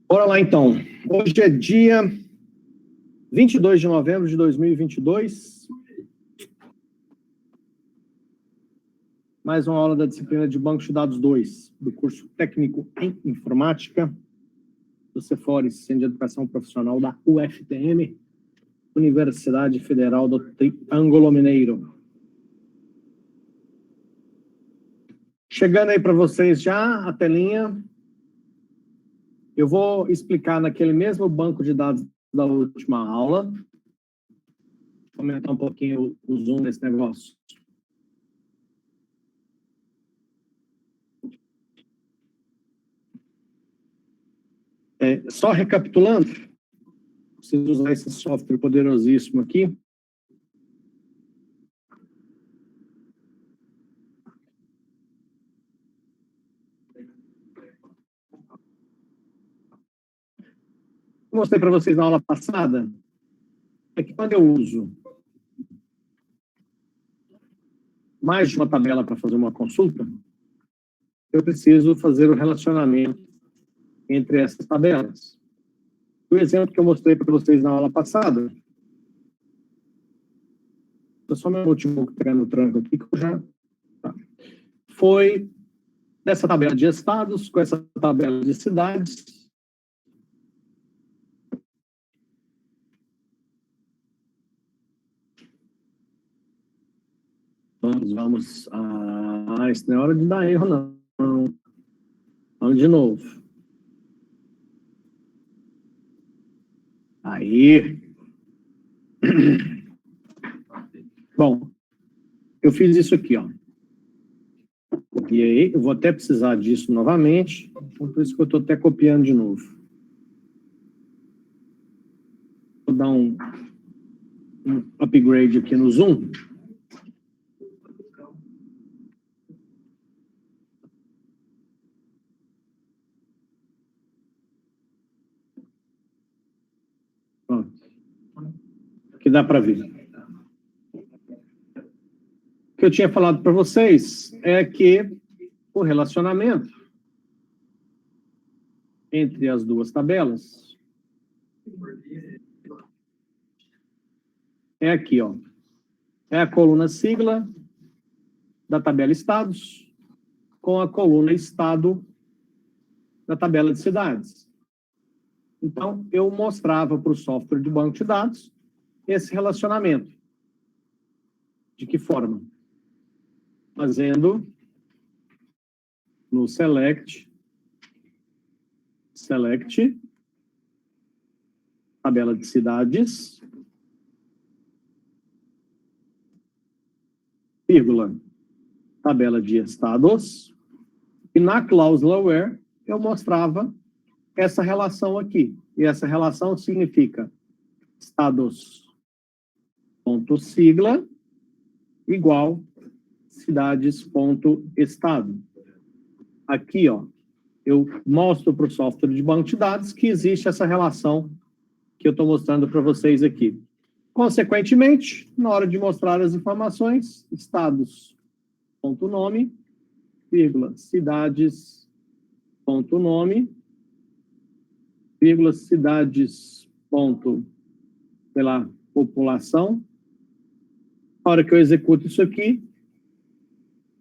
Bora lá, então. Hoje é dia 22 de novembro de 2022. Mais uma aula da disciplina de Banco de Dados 2, do curso técnico em informática, do Cefores, Centro de Educação Profissional da UFTM, Universidade Federal do Triângulo Mineiro. Chegando aí para vocês já a telinha. Eu vou explicar naquele mesmo banco de dados da última aula. Vou aumentar um pouquinho o zoom desse negócio. Só recapitulando, preciso usar esse software poderosíssimo aqui. Mostrei para vocês na aula passada, é que quando eu uso mais de uma tabela para fazer uma consulta, eu preciso fazer o relacionamento entre essas tabelas. O exemplo que eu mostrei para vocês na aula passada, eu só meu notebook pegando o tranco aqui, que eu já... foi dessa tabela de estados com essa tabela de cidades. Vamos. Isso não é hora de dar erro, não. Vamos de novo. Aí. Bom, eu fiz isso aqui, ó. E aí, eu vou até precisar disso novamente, então por isso que eu estou até copiando de novo. Vou dar um upgrade aqui no Zoom. Pronto. Aqui dá para ver. O que eu tinha falado para vocês é que o relacionamento entre as duas tabelas é aqui, ó. É a coluna sigla da tabela estados com a coluna estado da tabela de cidades. Então, eu mostrava para o software de banco de dados esse relacionamento. De que forma? Fazendo no select, tabela de cidades, vírgula, tabela de estados, e na cláusula where eu mostrava essa relação aqui. E essa relação significa estados.sigla igual cidades.estado. Aqui, ó, eu mostro para o software de banco de dados que existe essa relação que eu estou mostrando para vocês aqui. Consequentemente, na hora de mostrar as informações, estados.nome, vírgula, cidades.nome, vírgula, cidades, ponto, sei lá, população. Na hora que eu executo isso aqui,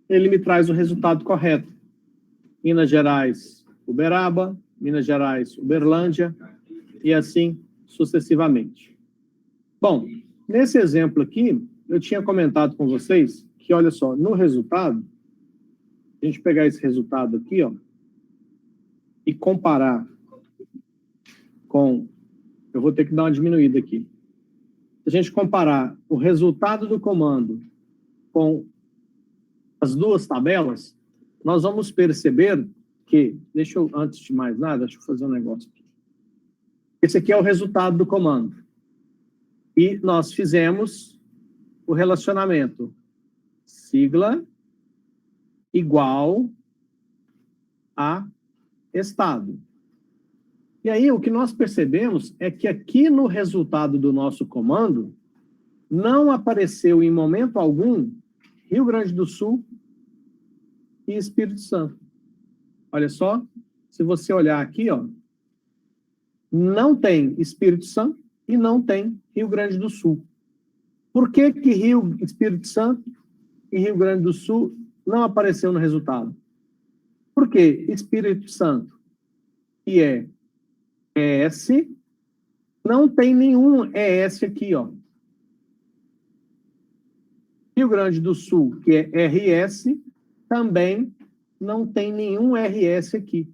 ele me traz o resultado correto. Minas Gerais, Uberaba, Minas Gerais, Uberlândia, e assim sucessivamente. Bom, nesse exemplo aqui, eu tinha comentado com vocês que, olha só, no resultado, a gente pegar esse resultado aqui, ó, e comparar com... Eu vou ter que dar uma diminuída aqui. Se a gente comparar o resultado do comando com as duas tabelas, nós vamos perceber que... Deixa eu, antes de mais nada, deixa eu fazer um negócio aqui. Esse aqui é o resultado do comando. E nós fizemos o relacionamento sigla igual a estado. E aí, o que nós percebemos é que aqui no resultado do nosso comando, não apareceu em momento algum Rio Grande do Sul e Espírito Santo. Olha só, se você olhar aqui, ó, não tem Espírito Santo e não tem Rio Grande do Sul. Por que Espírito Santo e Rio Grande do Sul não apareceu no resultado? Porque Espírito Santo, que é ES, não tem nenhum ES aqui, ó. Rio Grande do Sul, que é RS, também não tem nenhum RS aqui.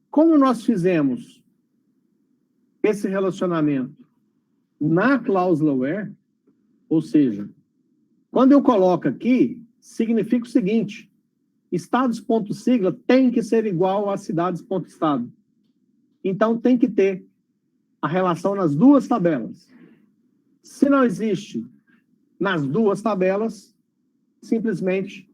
Como nós fizemos esse relacionamento na cláusula where, ou seja, quando eu coloco aqui, significa o seguinte: estados.sigla tem que ser igual a cidades.estado. Então, tem que ter a relação nas duas tabelas. Se não existe nas duas tabelas, simplesmente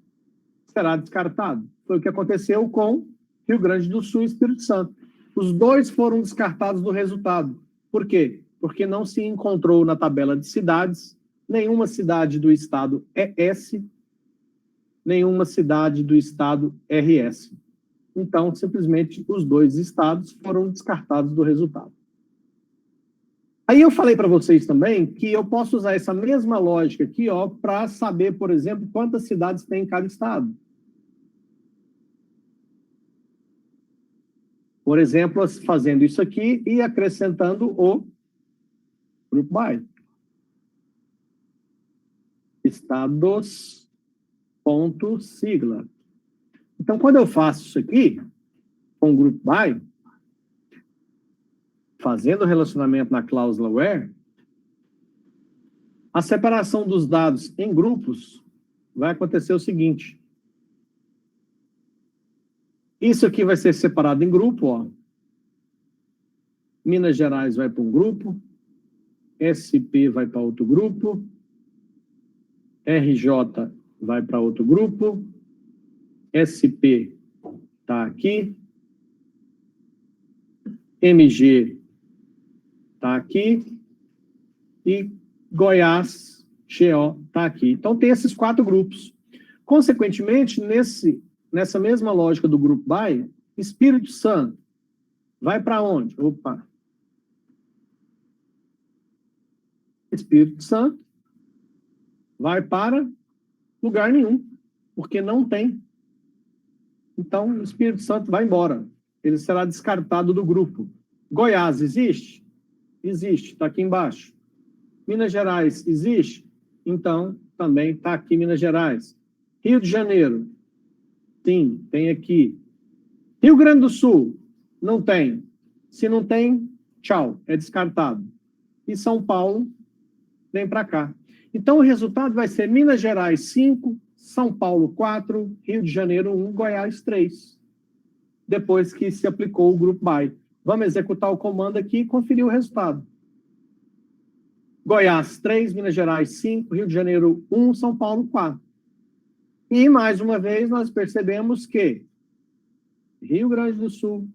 será descartado. Foi o que aconteceu com Rio Grande do Sul e Espírito Santo. Os dois foram descartados do resultado. Por quê? Porque não se encontrou na tabela de cidades nenhuma cidade do estado ES, nenhuma cidade do estado RS. Então, simplesmente, os dois estados foram descartados do resultado. Aí eu falei para vocês também que eu posso usar essa mesma lógica aqui, ó, para saber, por exemplo, quantas cidades tem em cada estado. Por exemplo, fazendo isso aqui e acrescentando o Group By. Estados.sigla. Então, quando eu faço isso aqui, com o Group By, fazendo o relacionamento na cláusula where, a separação dos dados em grupos vai acontecer o seguinte. Isso aqui vai ser separado em grupo, ó. Minas Gerais vai para um grupo, SP vai para outro grupo, RJ vai para outro grupo, SP está aqui, MG está aqui e Goiás, GO, está aqui. Então, tem esses 4 grupos. Consequentemente, nessa mesma lógica do Group By, Espírito Santo vai para onde? Opa! Espírito Santo vai para lugar nenhum, porque não tem. Então, o Espírito Santo vai embora. Ele será descartado do grupo. Goiás existe? Existe, está aqui embaixo. Minas Gerais existe? Então, também está aqui Minas Gerais. Rio de Janeiro? Sim, tem aqui. Rio Grande do Sul? Não tem. Se não tem, tchau, é descartado. E São Paulo vem para cá. Então, o resultado vai ser Minas Gerais 5, São Paulo 4, Rio de Janeiro 1, Goiás 3. Depois que se aplicou o Group By. Vamos executar o comando aqui e conferir o resultado. Goiás 3, Minas Gerais 5, Rio de Janeiro 1, São Paulo 4. E, mais uma vez, nós percebemos que Rio Grande do Sul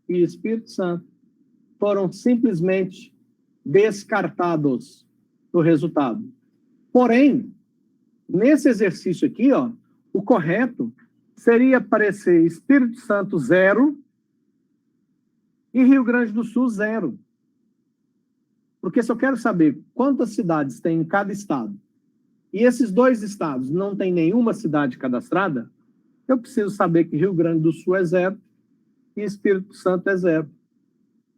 e Espírito Santo foram simplesmente descartados do resultado. Porém, nesse exercício aqui, ó, o correto seria aparecer Espírito Santo 0 e Rio Grande do Sul 0. Porque se eu quero saber quantas cidades tem em cada estado, e esses 2 estados não tem nenhuma cidade cadastrada, eu preciso saber que Rio Grande do Sul é 0 e Espírito Santo é 0.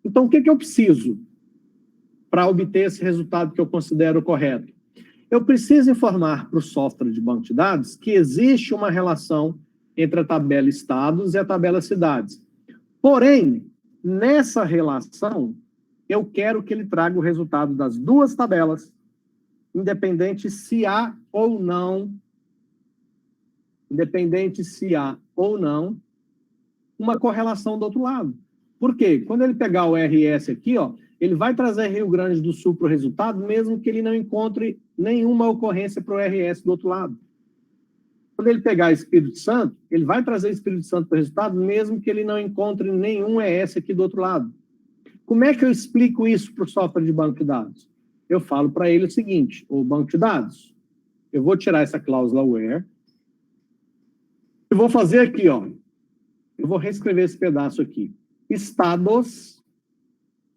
Então, o que eu preciso para obter esse resultado que eu considero correto? Eu preciso informar para o software de banco de dados que existe uma relação entre a tabela estados e a tabela cidades. Porém, nessa relação, eu quero que ele traga o resultado das 2 tabelas, independente se há ou não, uma correlação do outro lado. Por quê? Quando ele pegar o RS aqui, ó, ele vai trazer Rio Grande do Sul para o resultado, mesmo que ele não encontre nenhuma ocorrência para o RS do outro lado. Quando ele pegar Espírito Santo, ele vai trazer Espírito Santo para o resultado, mesmo que ele não encontre nenhum ES aqui do outro lado. Como é que eu explico isso para o software de banco de dados? eu falo para ele o seguinte, o banco de dados, eu vou tirar essa cláusula where, eu vou fazer aqui, ó, eu vou reescrever esse pedaço aqui. Estados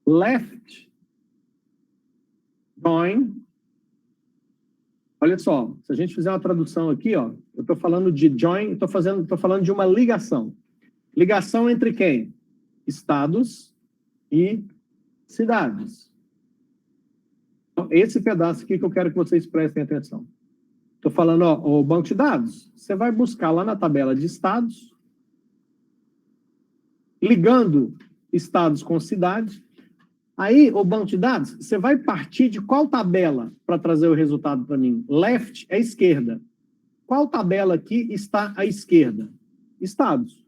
left join. Olha só, se a gente fizer uma tradução aqui, ó, eu estou falando de join, estou falando de uma ligação. Ligação entre quem? Estados e cidades. Então, esse pedaço aqui que eu quero que vocês prestem atenção. Estou falando, ó, o banco de dados, você vai buscar lá na tabela de estados, ligando estados com cidades. Aí, o banco de dados, você vai partir de qual tabela para trazer o resultado para mim? Left é esquerda. Qual tabela aqui está à esquerda? Estados.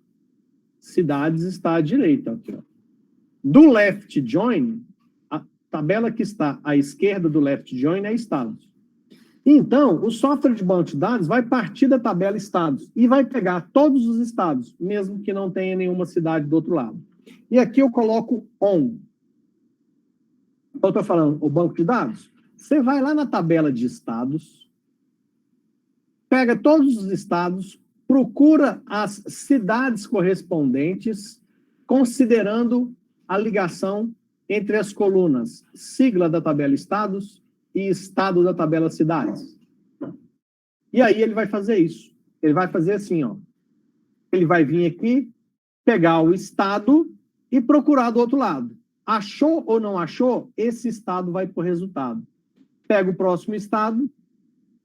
Cidades está à direita. Aqui, ó. Do left join, a tabela que está à esquerda do left join é estados. Então, o software de banco de dados vai partir da tabela estados e vai pegar todos os estados, mesmo que não tenha nenhuma cidade do outro lado. E aqui eu coloco on. Eu estou falando, o banco de dados, você vai lá na tabela de estados, pega todos os estados, procura as cidades correspondentes, considerando a ligação entre as colunas sigla da tabela estados e estado da tabela cidades. E aí ele vai fazer isso. Ele vai fazer assim, ó. Ele vai vir aqui, pegar o estado e procurar do outro lado. Achou ou não achou, esse estado vai para o resultado. Pega o próximo estado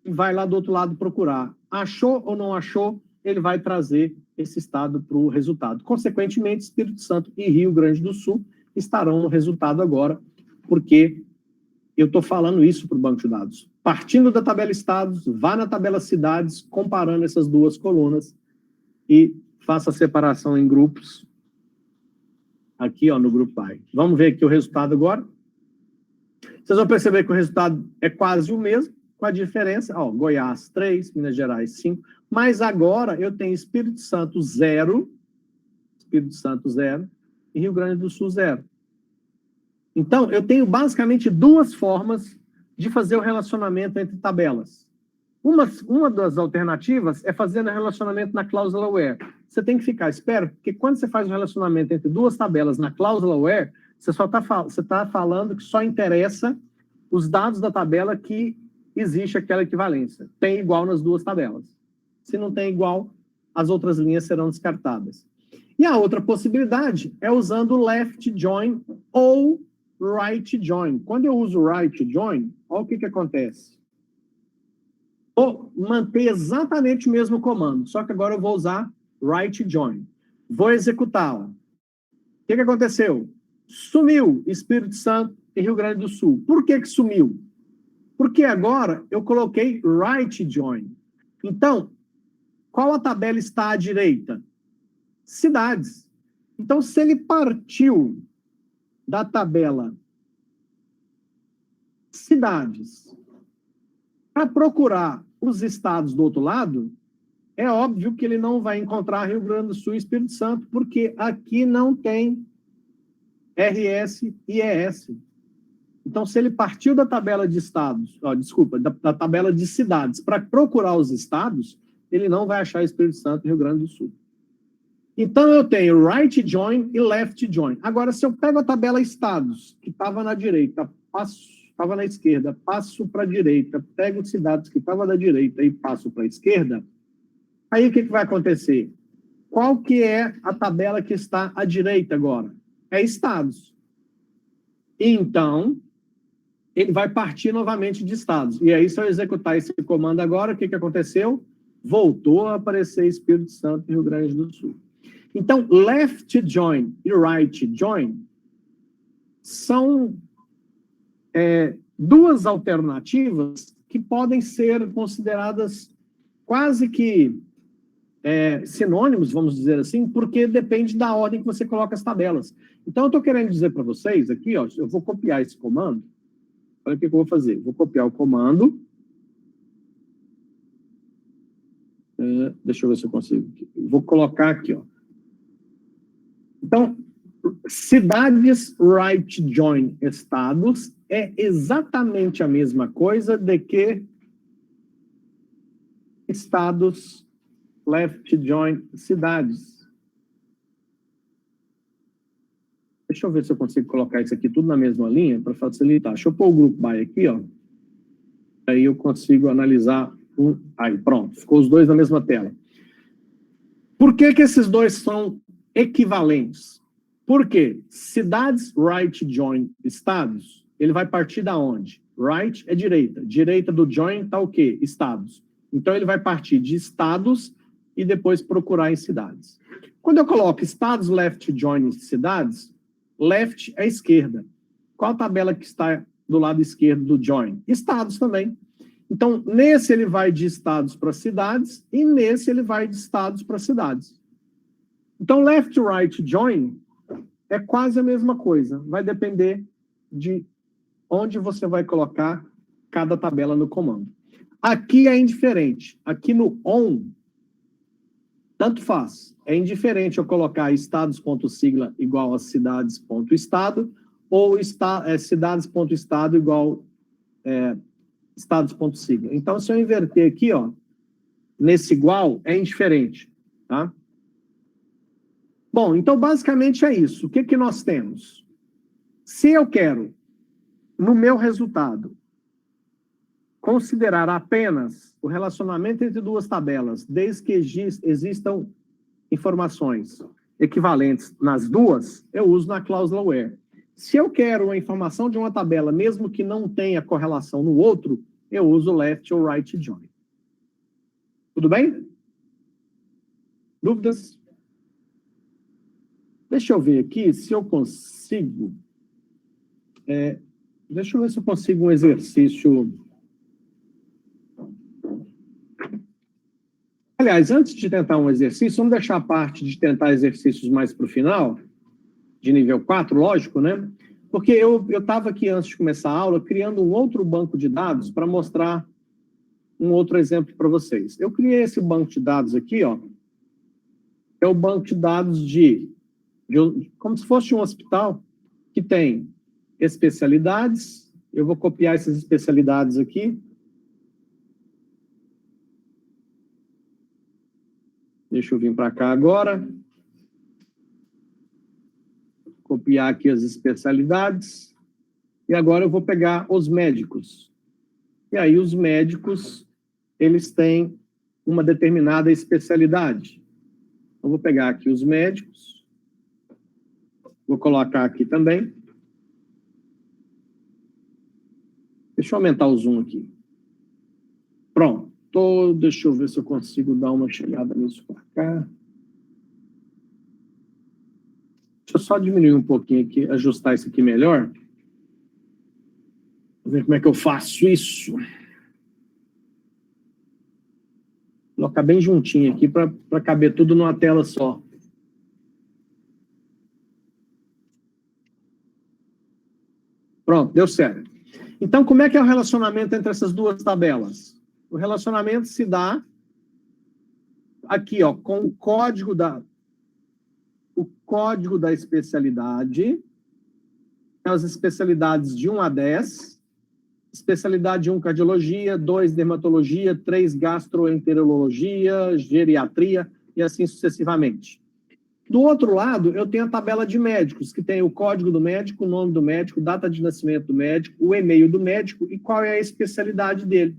e vai lá do outro lado procurar. Achou ou não achou, ele vai trazer esse estado para o resultado. Consequentemente, Espírito Santo e Rio Grande do Sul estarão no resultado agora, porque eu estou falando isso para o banco de dados. Partindo da tabela estados, vá na tabela cidades, comparando essas duas colunas e faça a separação em grupos. Aqui, ó, no grupo A. Vamos ver aqui o resultado agora. Vocês vão perceber que o resultado é quase o mesmo, com a diferença, ó, Goiás 3, Minas Gerais 5, mas agora eu tenho Espírito Santo 0, e Rio Grande do Sul 0. Então, eu tenho basicamente duas formas de fazer o relacionamento entre tabelas. Uma das alternativas é fazer o relacionamento na cláusula where. Você tem que ficar esperto, porque quando você faz o relacionamento entre duas tabelas na cláusula where, você está falando que só interessa os dados da tabela que existe aquela equivalência. Tem igual nas duas tabelas. Se não tem igual, as outras linhas serão descartadas. E a outra possibilidade é usando left join ou right join. Quando eu uso right join, olha o que acontece. Vou manter exatamente o mesmo comando, só que agora eu vou usar right join. Vou executá-la. O que aconteceu? Sumiu Espírito Santo e Rio Grande do Sul. Por que sumiu? Porque agora eu coloquei right join. Então, qual a tabela está à direita? Cidades. Então, se ele partiu da tabela cidades para procurar os estados do outro lado, é óbvio que ele não vai encontrar Rio Grande do Sul e Espírito Santo, porque aqui não tem RS e ES. Então, se ele partiu da tabela de estados, da tabela de cidades para procurar os estados, ele não vai achar Espírito Santo e Rio Grande do Sul. Então, eu tenho right join e left join. Agora, se eu pego a tabela estados, que estava na direita, estava na esquerda, passo para a direita, pego cidades que estavam da direita e passo para a esquerda, aí o que vai acontecer? Qual que é a tabela que está à direita agora? É estados. Então, ele vai partir novamente de estados. E aí, se eu executar esse comando agora, o que aconteceu? Voltou a aparecer Espírito Santo e Rio Grande do Sul. Então, left join e right join são duas alternativas que podem ser consideradas quase que sinônimos, vamos dizer assim, porque depende da ordem que você coloca as tabelas. Então, eu estou querendo dizer para vocês aqui, ó, eu vou copiar esse comando. Olha o que eu vou fazer. Vou copiar o comando. Deixa eu ver se eu consigo. Vou colocar aqui, ó. Então, cidades right join estados é exatamente a mesma coisa de que estados left join cidades. Deixa eu ver se eu consigo colocar isso aqui tudo na mesma linha para facilitar. Deixa eu pôr o group by aqui, ó. Aí eu consigo analisar um. Aí, pronto. Ficou os dois na mesma tela. Por que que esses dois são equivalentes? Porque cidades right join estados, ele vai partir da onde? Right é direita. Direita do join tá o quê? Estados. Então ele vai partir de estados e depois procurar em cidades. Quando eu coloco estados left join cidades, left é esquerda. Qual a tabela que está do lado esquerdo do join? Estados também. Então, nesse ele vai de estados para cidades e nesse ele vai de estados para cidades. Então, left right join é quase a mesma coisa. Vai depender de onde você vai colocar cada tabela no comando. Aqui é indiferente. Aqui no on, tanto faz. É indiferente eu colocar estados.sigla igual a cidades.estado ou cidades.estado igual estados.sigla. Então, se eu inverter aqui, ó, nesse igual, é indiferente, tá? Bom, então, basicamente é isso. O que que nós temos? Se eu quero, no meu resultado, considerar apenas o relacionamento entre duas tabelas, desde que existam informações equivalentes nas duas, eu uso na cláusula where. Se eu quero a informação de uma tabela, mesmo que não tenha correlação no outro, eu uso left ou right join. Tudo bem? Dúvidas? Deixa eu ver aqui se eu consigo... deixa eu ver se eu consigo um exercício... Aliás, antes de tentar um exercício, vamos deixar a parte de tentar exercícios mais para o final, de nível 4, lógico, né? Porque eu estava aqui, antes de começar a aula, criando um outro banco de dados para mostrar um outro exemplo para vocês. Eu criei esse banco de dados aqui, ó. É o banco de dados como se fosse um hospital que tem especialidades. Eu vou copiar essas especialidades aqui. Deixa eu vir para cá agora. Copiar aqui as especialidades. E agora eu vou pegar os médicos. E aí os médicos, eles têm uma determinada especialidade. Eu vou pegar aqui os médicos. Vou colocar aqui também. Deixa eu aumentar o zoom aqui. Pronto. Deixa eu ver se eu consigo dar uma chegada nisso para cá. Deixa eu só diminuir um pouquinho aqui, ajustar isso aqui melhor. Vou ver como é que eu faço isso. Vou colocar bem juntinho aqui para caber tudo numa tela só. Pronto, deu certo. Então, como é que é o relacionamento entre essas duas tabelas? O relacionamento se dá aqui, ó, com o código da especialidade, as especialidades de 1 a 10, especialidade 1, cardiologia, 2, dermatologia, 3, gastroenterologia, geriatria, e assim sucessivamente. Do outro lado, eu tenho a tabela de médicos, que tem o código do médico, o nome do médico, data de nascimento do médico, o e-mail do médico e qual é a especialidade dele.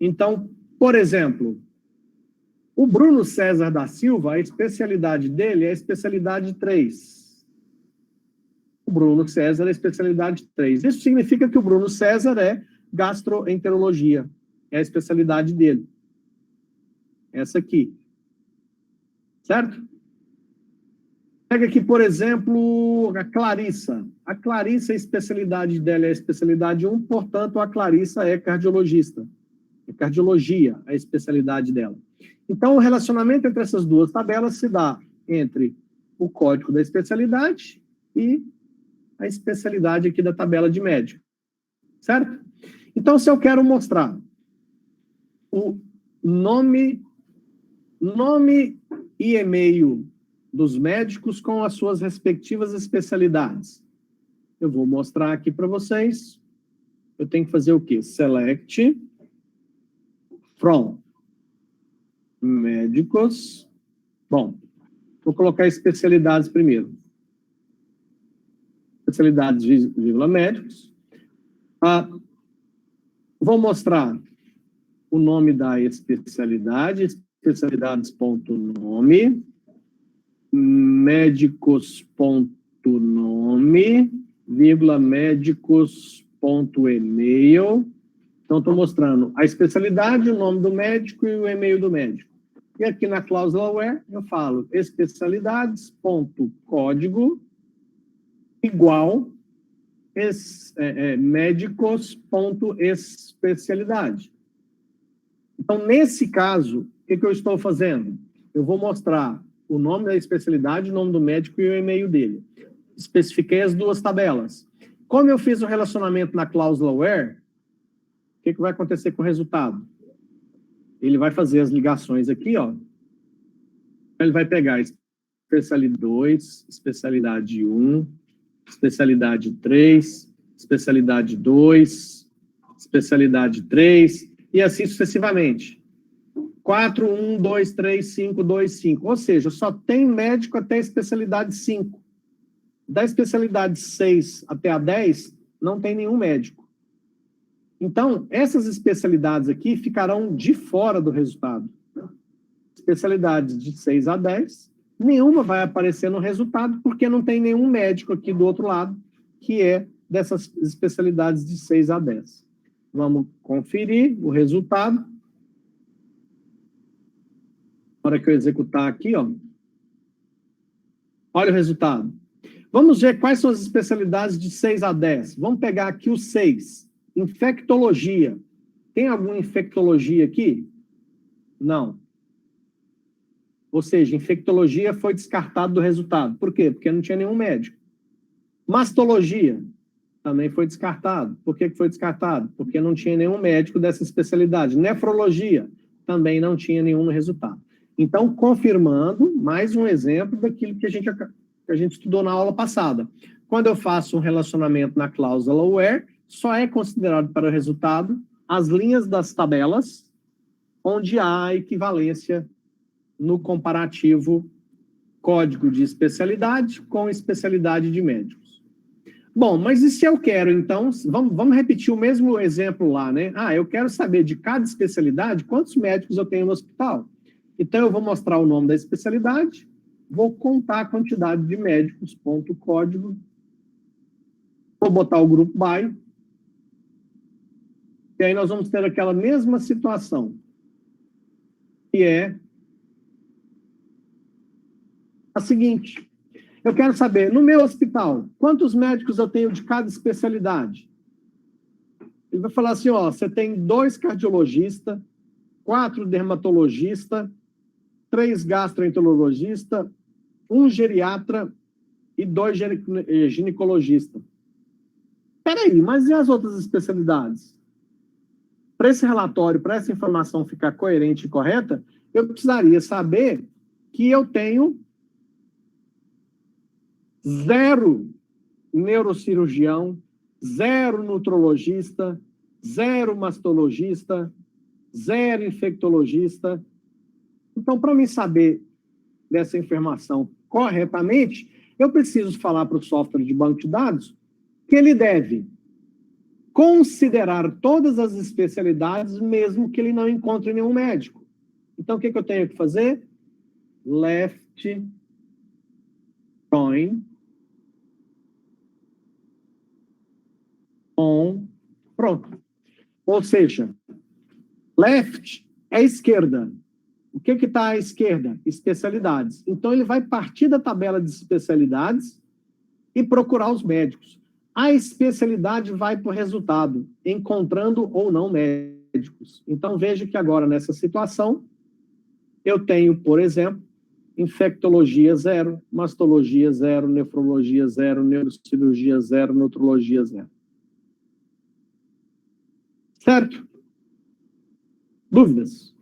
Então, por exemplo, o Bruno César da Silva, a especialidade dele é a especialidade 3. O Bruno César é a especialidade 3. Isso significa que o Bruno César é gastroenterologia. É a especialidade dele. Essa aqui. Certo? Pega aqui, por exemplo, a Clarissa. A Clarissa, a especialidade dela é a especialidade 1, portanto, a Clarissa é cardiologista. É cardiologia, a especialidade dela. Então, o relacionamento entre essas duas tabelas se dá entre o código da especialidade e a especialidade aqui da tabela de médico. Certo? Então, se eu quero mostrar o nome e e-mail dos médicos com as suas respectivas especialidades. Eu vou mostrar aqui para vocês. Eu tenho que fazer o quê? Select from médicos. Bom, vou colocar especialidades primeiro. Especialidades, vírgula, médicos. Vou mostrar o nome da especialidade, especialidades.nome, médicos.nome, vírgula, médicos.email. Então, estou mostrando a especialidade, o nome do médico e o e-mail do médico. E aqui na cláusula where, eu falo especialidades.código igual médicos.especialidade. Então, nesse caso, o que eu estou fazendo? Eu vou mostrar o nome da especialidade, o nome do médico e o e-mail dele. Especifiquei as duas tabelas. Como eu fiz o relacionamento na cláusula where, o que vai acontecer com o resultado? Ele vai fazer as ligações aqui, ó. Ele vai pegar especialidade 2, especialidade 1, especialidade 3, especialidade 2, especialidade 3, e assim sucessivamente. 4, 1, 2, 3, 5, 2, 5. Ou seja, só tem médico até a especialidade 5. Da especialidade 6 até a 10, não tem nenhum médico. Então, essas especialidades aqui ficarão de fora do resultado. Especialidades de 6 a 10, nenhuma vai aparecer no resultado, porque não tem nenhum médico aqui do outro lado, que é dessas especialidades de 6 a 10. Vamos conferir o resultado. Na hora que eu executar aqui, ó. Olha o resultado. Vamos ver quais são as especialidades de 6 a 10. Vamos pegar aqui o 6. Infectologia. Tem alguma infectologia aqui? Não. Ou seja, infectologia foi descartado do resultado. Por quê? Porque não tinha nenhum médico. Mastologia também foi descartado. Por que foi descartado? Porque não tinha nenhum médico dessa especialidade. Nefrologia também não tinha nenhum resultado. Então, confirmando, mais um exemplo daquilo que a gente estudou na aula passada. Quando eu faço um relacionamento na cláusula where, só é considerado para o resultado as linhas das tabelas onde há equivalência no comparativo código de especialidade com especialidade de médicos. Bom, mas e se eu quero, então, vamos repetir o mesmo exemplo lá, né? Eu quero saber de cada especialidade quantos médicos eu tenho no hospital. Então, eu vou mostrar o nome da especialidade, vou contar a quantidade de médicos, ponto código, vou botar o grupo by, e aí nós vamos ter aquela mesma situação, que é a seguinte: eu quero saber, no meu hospital, quantos médicos eu tenho de cada especialidade? Ele vai falar assim, ó, você tem 2 cardiologistas, 4 dermatologistas, 3 gastroenterologistas, 1 geriatra e 2 ginecologistas. Peraí, mas e as outras especialidades? Para esse relatório, para essa informação ficar coerente e correta, eu precisaria saber que eu tenho 0 neurocirurgião, 0 nutrologista, 0 mastologista, 0 infectologista. Então, para mim saber dessa informação corretamente, eu preciso falar para o software de banco de dados que ele deve considerar todas as especialidades, mesmo que ele não encontre nenhum médico. Então, o que eu tenho que fazer? Left join on, pronto. Ou seja, left é esquerda. O que está à esquerda? Especialidades. Então, ele vai partir da tabela de especialidades e procurar os médicos. A especialidade vai para o resultado, encontrando ou não médicos. Então, veja que agora, nessa situação, eu tenho, por exemplo, infectologia 0, mastologia 0, nefrologia 0, neurocirurgia 0, nutrologia 0. Certo? Dúvidas?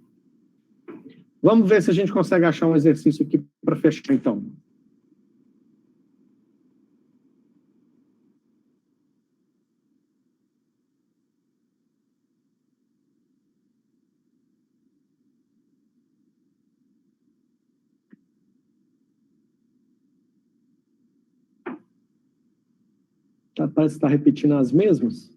Vamos ver se a gente consegue achar um exercício aqui para fechar, então. Parece que está repetindo as mesmas.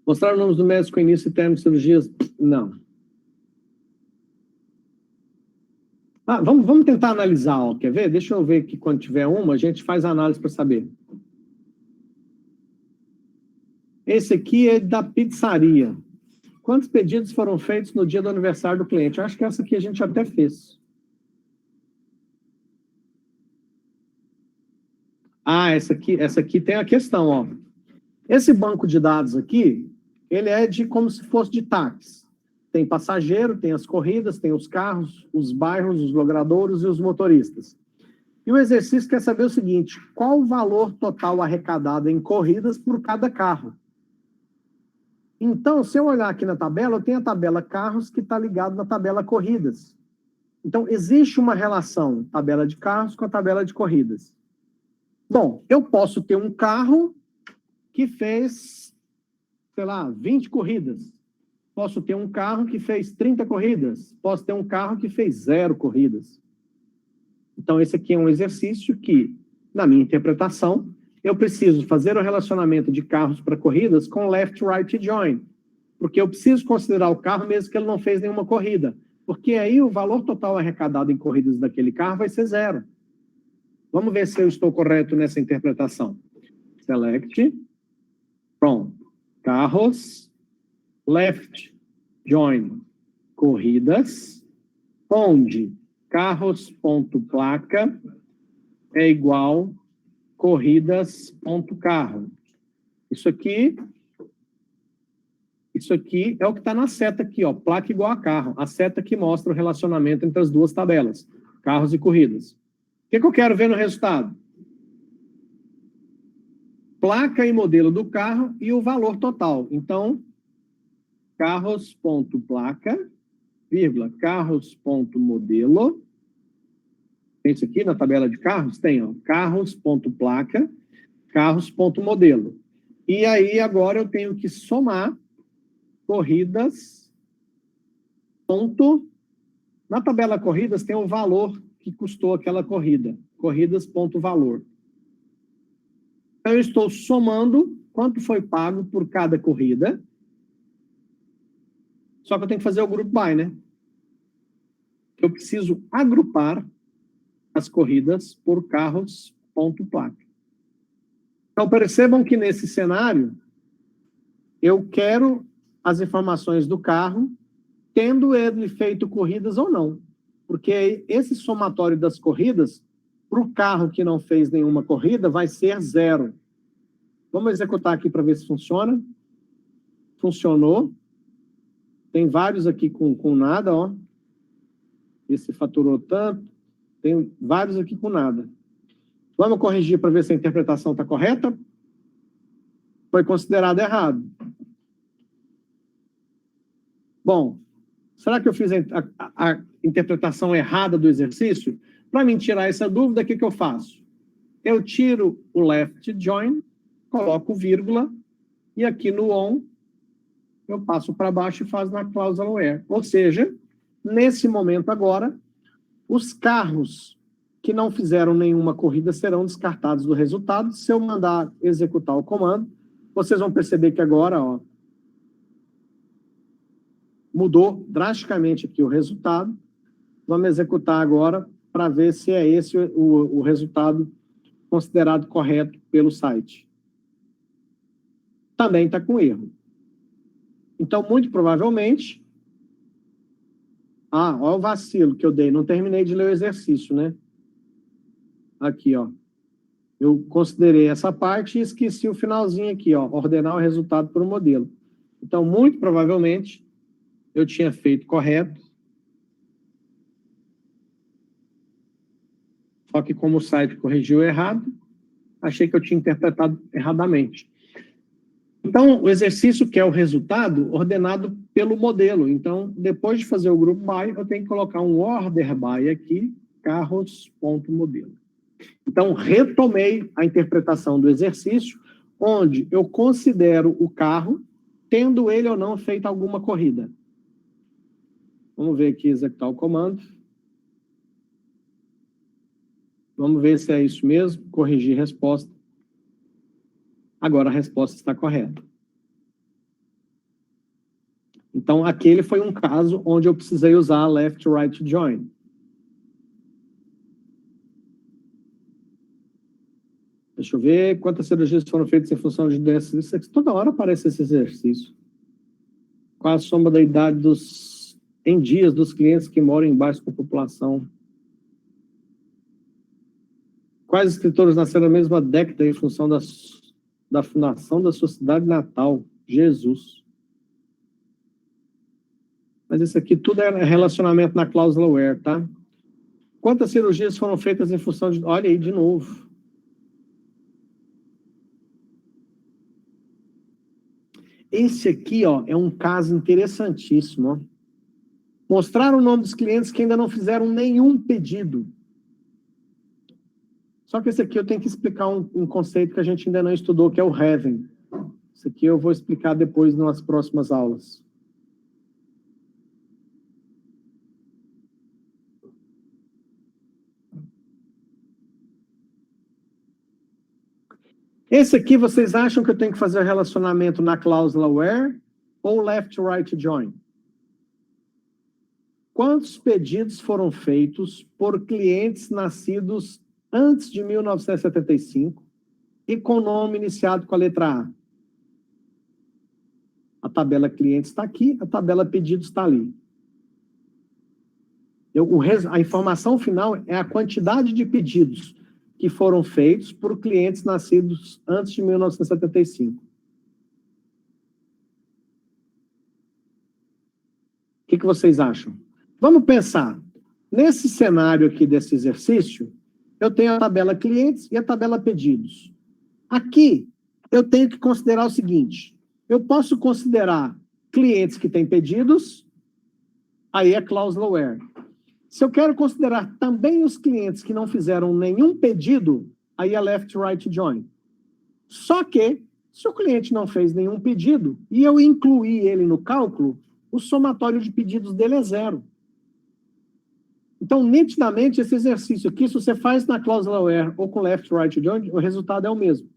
Mostrar os nomes do médico com início e término de cirurgias? Não. Vamos tentar analisar, ó. Quer ver? Deixa eu ver que quando tiver uma, a gente faz a análise para saber. Esse aqui é da pizzaria. Quantos pedidos foram feitos no dia do aniversário do cliente? Eu acho que essa aqui a gente até fez. Essa aqui tem a questão, ó. Esse banco de dados aqui, ele é como se fosse de táxi. Tem passageiro, tem as corridas, tem os carros, os bairros, os logradouros e os motoristas. E o exercício quer saber o seguinte: qual o valor total arrecadado em corridas por cada carro? Então, se eu olhar aqui na tabela, eu tenho a tabela carros que está ligado na tabela corridas. Então, existe uma relação tabela de carros com a tabela de corridas. Bom, eu posso ter um carro que fez, sei lá, 20 corridas. Posso ter um carro que fez 30 corridas. Posso ter um carro que fez 0 corridas. Então, esse aqui é um exercício que, na minha interpretação, eu preciso fazer o relacionamento de carros para corridas com left-right join. Porque eu preciso considerar o carro mesmo que ele não fez nenhuma corrida. Porque aí o valor total arrecadado em corridas daquele carro vai ser 0. Vamos ver se eu estou correto nessa interpretação. Select from carros, left join corridas, onde carros.placa é igual corridas.carro. Isso aqui é o que está na seta aqui, ó, placa igual a carro. A seta que mostra o relacionamento entre as duas tabelas, carros e corridas. O que eu quero ver no resultado? Placa e modelo do carro e o valor total. Então, carros.placa, vírgula, carros.modelo. Tem isso aqui na tabela de carros? Tem, ó, carros.placa, carros.modelo. E aí, agora eu tenho que somar corridas. Na tabela corridas tem o valor que custou aquela corrida. Corridas.valor. Então, eu estou somando quanto foi pago por cada corrida. Só que eu tenho que fazer o group by, né? Eu preciso agrupar as corridas por carros.placa. Então, percebam que nesse cenário, eu quero as informações do carro, tendo ele feito corridas ou não. Porque esse somatório das corridas, para o carro que não fez nenhuma corrida, vai ser 0. Vamos executar aqui para ver se funciona. Funcionou. Tem vários aqui com nada, ó. Esse faturou tanto. Tem vários aqui com nada. Vamos corrigir para ver se a interpretação está correta? Foi considerado errado. Bom, será que eu fiz a interpretação errada do exercício? Para me tirar essa dúvida, o que eu faço? Eu tiro o left join, coloco vírgula, e aqui no on, eu passo para baixo e faço na cláusula where. Ou seja, nesse momento agora, os carros que não fizeram nenhuma corrida serão descartados do resultado. Se eu mandar executar o comando, vocês vão perceber que agora, ó, mudou drasticamente aqui o resultado. Vamos executar agora para ver se é esse o resultado considerado correto pelo site. Também está com erro. Então, muito provavelmente... olha o vacilo que eu dei. Não terminei de ler o exercício, né? Aqui, ó. Eu considerei essa parte e esqueci o finalzinho aqui, ó. Ordenar o resultado por um modelo. Então, muito provavelmente, eu tinha feito correto. Só que como o site corrigiu errado, achei que eu tinha interpretado erradamente. Então, o exercício quer o resultado ordenado pelo modelo. Então, depois de fazer o group by, eu tenho que colocar um order by aqui, carros.modelo. Então, retomei a interpretação do exercício, onde eu considero o carro, tendo ele ou não feito alguma corrida. Vamos ver aqui, executar o comando. Vamos ver se é isso mesmo. Corrigir resposta. Agora a resposta está correta. Então, aquele foi um caso onde eu precisei usar left-right join. Deixa eu ver quantas cirurgias foram feitas em função de doenças. Isso aqui, toda hora aparece esse exercício. Qual a soma da idade em dias dos clientes que moram em bairros com população? Quais escritores nasceram na mesma década em função da fundação da sua cidade natal? Jesus. Mas isso aqui tudo é relacionamento na cláusula where, tá? Quantas cirurgias foram feitas em função de... Olha aí de novo. Esse aqui, ó, é um caso interessantíssimo, ó. Mostrar o nome dos clientes que ainda não fizeram nenhum pedido. Só que esse aqui eu tenho que explicar um conceito que a gente ainda não estudou, que é o having. Isso aqui eu vou explicar depois nas próximas aulas. Esse aqui, vocês acham que eu tenho que fazer relacionamento na cláusula where ou left-right join? Quantos pedidos foram feitos por clientes nascidos antes de 1975 e com nome iniciado com a letra A? A tabela clientes está aqui, a tabela pedidos está ali. A informação final é a quantidade de pedidos que foram feitos por clientes nascidos antes de 1975. O que vocês acham? Vamos pensar. Nesse cenário aqui desse exercício, eu tenho a tabela clientes e a tabela pedidos. Aqui, eu tenho que considerar o seguinte. Eu posso considerar clientes que têm pedidos, aí é cláusula where. Se eu quero considerar também os clientes que não fizeram nenhum pedido, aí é left-right join. Só que, se o cliente não fez nenhum pedido, e eu incluir ele no cálculo, o somatório de pedidos dele é 0. Então, nitidamente, esse exercício aqui, se você faz na cláusula where ou com left-right join, o resultado é o mesmo.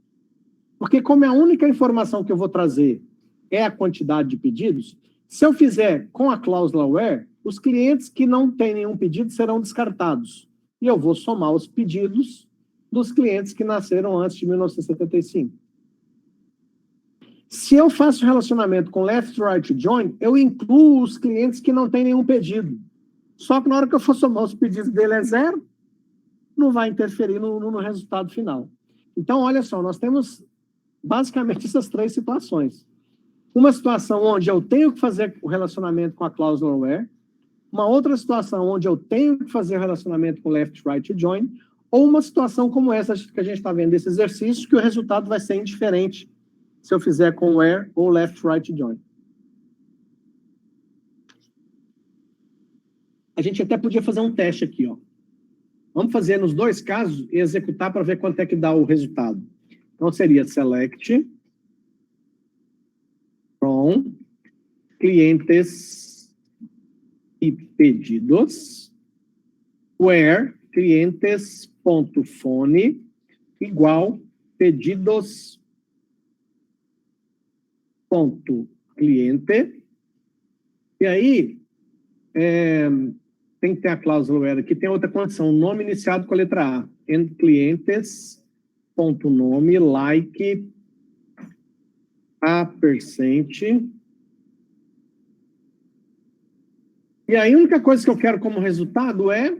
Porque como a única informação que eu vou trazer é a quantidade de pedidos, se eu fizer com a cláusula where, os clientes que não têm nenhum pedido serão descartados. E eu vou somar os pedidos dos clientes que nasceram antes de 1975. Se eu faço relacionamento com left-right join, eu incluo os clientes que não têm nenhum pedido. Só que na hora que eu for somar os pedidos dele é 0, não vai interferir no resultado final. Então, olha só, nós temos basicamente essas 3 situações. Uma situação onde eu tenho que fazer o relacionamento com a cláusula where, uma outra situação onde eu tenho que fazer relacionamento com left-right join, ou uma situação como essa que a gente está vendo desse exercício, que o resultado vai ser indiferente se eu fizer com where ou left-right join. A gente até podia fazer um teste aqui, ó. Vamos fazer nos 2 casos e executar para ver quanto é que dá o resultado. Então, seria select from clientes e pedidos, where clientes.phone igual pedidos.cliente. E aí, tem que ter a cláusula where aqui, tem outra condição, nome iniciado com a letra A, and clientes.nome like a percent. E aí, a única coisa que eu quero como resultado é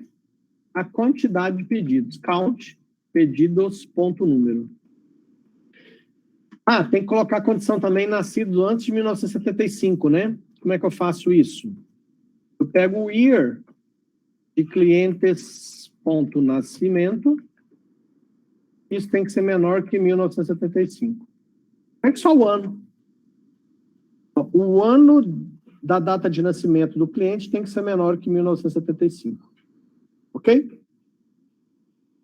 a quantidade de pedidos. Count pedidos.número. Ah, tem que colocar a condição também nascido antes de 1975, né? Como é que eu faço isso? Eu pego o year de clientes.nascimento. Isso tem que ser menor que 1975. É que só o ano. O ano da data de nascimento do cliente tem que ser menor que 1975. Ok?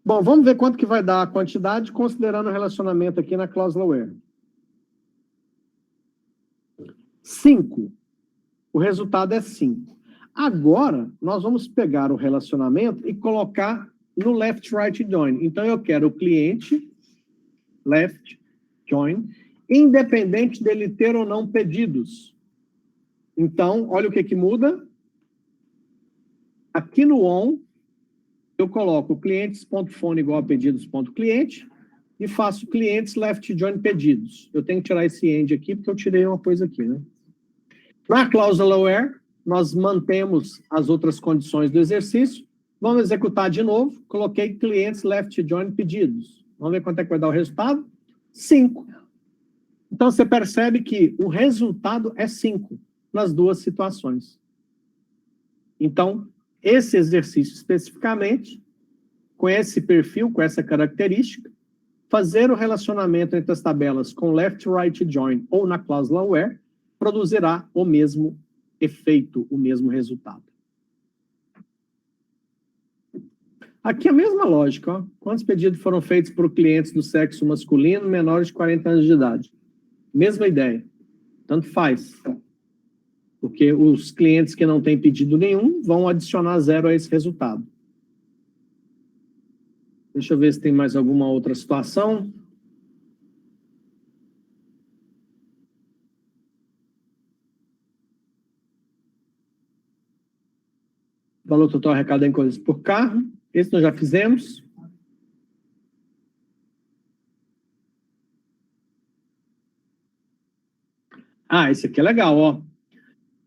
Bom, vamos ver quanto que vai dar a quantidade, considerando o relacionamento aqui na cláusula where. 5. O resultado é 5. Agora, nós vamos pegar o relacionamento e colocar no left right join. Então, eu quero o cliente left join, independente dele ter ou não pedidos. Então, olha o que muda. Aqui no on, eu coloco clientes.phone igual a pedidos.cliente e faço clientes left join pedidos. Eu tenho que tirar esse end aqui, porque eu tirei uma coisa aqui, né? Na cláusula where, nós mantemos as outras condições do exercício. Vamos executar de novo. Coloquei clientes left join pedidos. Vamos ver quanto é que vai dar o resultado? 5. Então, você percebe que o resultado é 5 nas duas situações. Então, esse exercício especificamente, com esse perfil, com essa característica, fazer o relacionamento entre as tabelas com left right join ou na cláusula where produzirá o mesmo efeito, o mesmo resultado. Aqui a mesma lógica, ó. Quantos pedidos foram feitos por clientes do sexo masculino menores de 40 anos de idade? Mesma ideia. Tanto faz. Porque os clientes que não têm pedido nenhum vão adicionar 0 a esse resultado. Deixa eu ver se tem mais alguma outra situação. Valor total arrecadado em coisas por carro. Esse nós já fizemos. Esse aqui é legal, ó.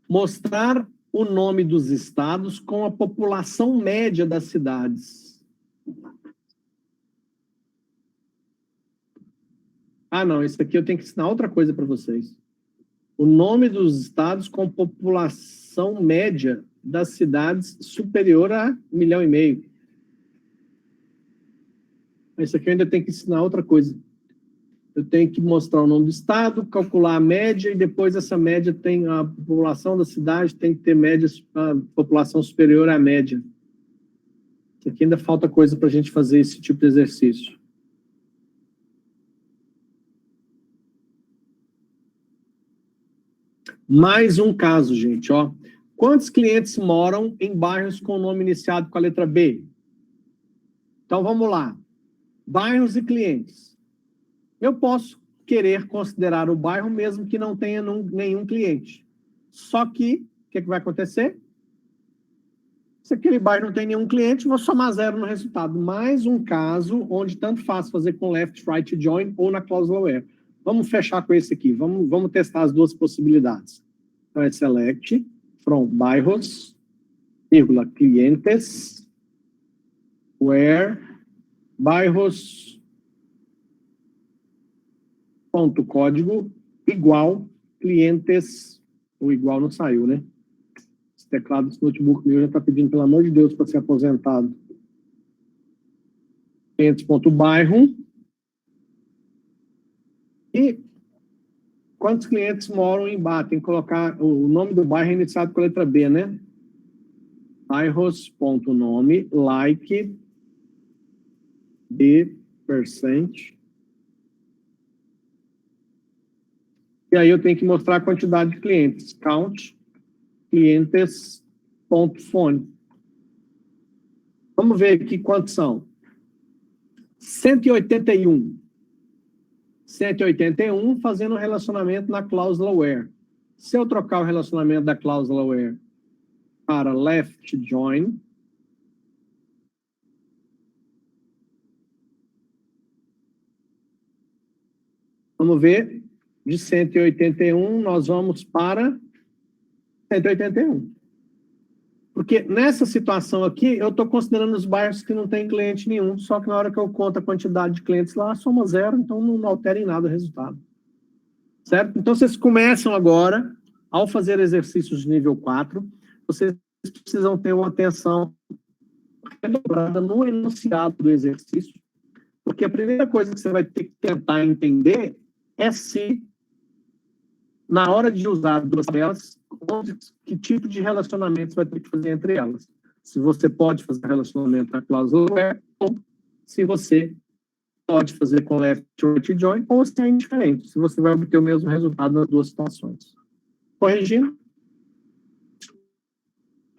Mostrar o nome dos estados com a população média das cidades. Não, isso aqui eu tenho que ensinar outra coisa para vocês. O nome dos estados com população média das cidades superior a 1,5 milhão. Isso aqui eu ainda tenho que ensinar outra coisa. Eu tenho que mostrar o nome do estado, calcular a média, e depois essa média tem a população da cidade, tem que ter média, a população superior à média. Isso aqui ainda falta coisa para a gente fazer esse tipo de exercício. Mais um caso, gente, ó. Quantos clientes moram em bairros com o nome iniciado com a letra B? Então, vamos lá. Bairros e clientes. Eu posso querer considerar o bairro mesmo que não tenha nenhum cliente. Só que, o que vai acontecer? Se aquele bairro não tem nenhum cliente, vou somar 0 no resultado. Mais um caso onde tanto faz fazer com left, right join ou na cláusula where. Vamos fechar com esse aqui. Vamos testar as duas possibilidades. Então, é select from bairros, vírgula, clientes, where bairros, ponto código, igual, clientes, o igual não saiu, né? Esse teclado desse notebook meu já está pedindo, pelo amor de Deus, para ser aposentado. Clientes.bairro. E quantos clientes moram em Bar? Tem que colocar o nome do bairro iniciado com a letra B, né? Bairros.nome, like, B%. E aí eu tenho que mostrar a quantidade de clientes. Count, clientes.phone. Vamos ver aqui quantos são. 181. 181 fazendo o relacionamento na cláusula where. Se eu trocar o relacionamento da cláusula where para left join, vamos ver, de 181 nós vamos para 181. Porque nessa situação aqui, eu estou considerando os bairros que não tem cliente nenhum, só que na hora que eu conto a quantidade de clientes lá, soma 0, então não altera em nada o resultado. Certo? Então, vocês começam agora, ao fazer exercícios de nível 4, vocês precisam ter uma atenção redobrada no enunciado do exercício, porque a primeira coisa que você vai ter que tentar entender é se, na hora de usar duas tabelas, que tipo de relacionamento você vai ter que fazer entre elas. Se você pode fazer relacionamento na cláusula where, ou se você pode fazer com left, right, join, ou se é indiferente, se você vai obter o mesmo resultado nas duas situações. Corrigindo.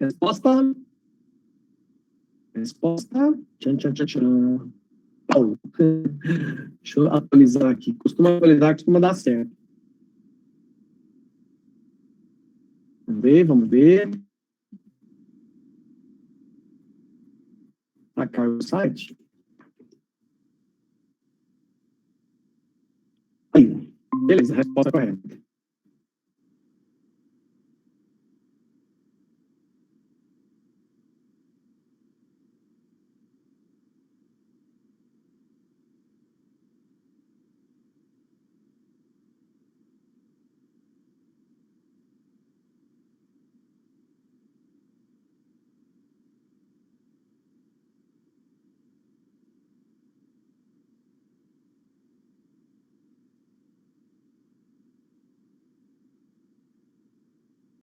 Resposta. Resposta. Tchan, tchan, tchan, tchan. Pau. Deixa eu atualizar aqui. Costuma atualizar, costuma dar certo. Vamos ver, vamos ver. Ah, caiu o site. Aí. Beleza, resposta correta.